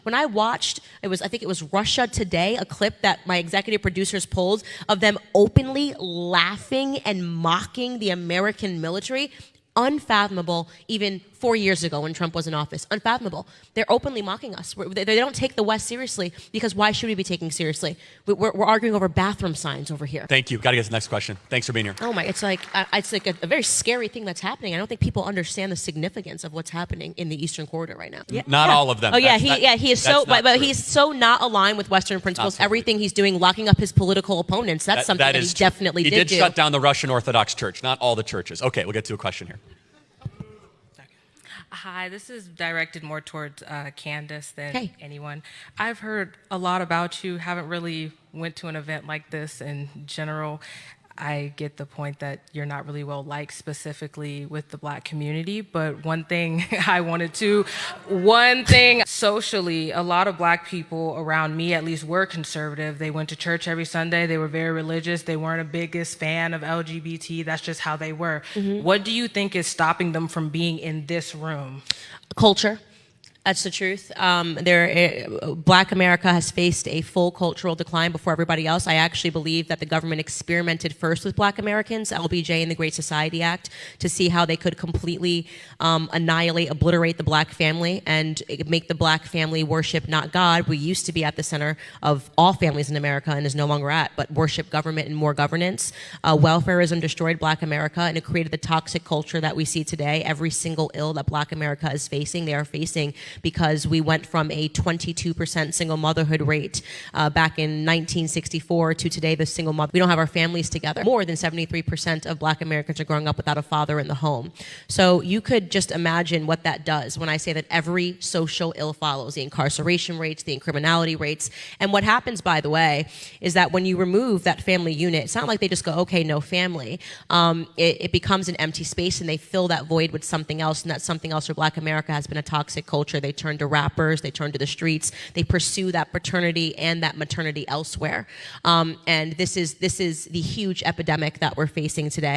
When I watched, I think it was Russia Today, a clip that my executive producers pulled of them openly laughing and mocking the American military, unfathomable even 4 years ago when Trump was in office. Unfathomable. They're openly mocking us. They don't take the West seriously, because why should we be taking seriously? We're arguing over bathroom signs over here. Thank you. Got to get to the next question. Thanks for being here. Oh my, it's like a very scary thing that's happening. I don't think people understand the significance of what's happening in the Eastern Corridor right now. Yeah. Not all of them. Oh yeah, he is so, but he's so not aligned with Western principles. Everything he's doing, locking up his political opponents. That's something that he definitely did do. He did shut down the Russian Orthodox Church. Not all the churches. Okay, we'll get to a question here. Hi, this is directed more towards Candace than anyone. I've heard a lot about you, haven't really went to an event like this in general. I get the point that you're not really well liked specifically with the Black community, but one thing socially, a lot of Black people around me at least were conservative. They went to church every Sunday, they were very religious, they weren't a biggest fan of LGBT, that's just how they were. Mm-hmm. What do you think is stopping them from being in this room? Culture. That's the truth. Black America has faced a full cultural decline before everybody else. I actually believe that the government experimented first with Black Americans, LBJ and the Great Society Act, to see how they could completely obliterate the Black family and make the Black family worship not God. We used to be at the center of all families in America and is no longer at, but worship government and more governance. Welfarism destroyed Black America, and it created the toxic culture that we see today. Every single ill that Black America is facing, they are facing because we went from a 22% single motherhood rate back in 1964 to today, the single mother. We don't have our families together. More than 73% of Black Americans are growing up without a father in the home. So you could just imagine what that does when I say that every social ill follows: the incarceration rates, the criminality rates. And what happens, by the way, is that when you remove that family unit, it's not like they just go, okay, no family. It becomes an empty space, and they fill that void with something else, and that something else for Black America has been a toxic culture. They turn to rappers, they turn to the streets, they pursue that paternity and that maternity elsewhere. And this is the huge epidemic that we're facing today.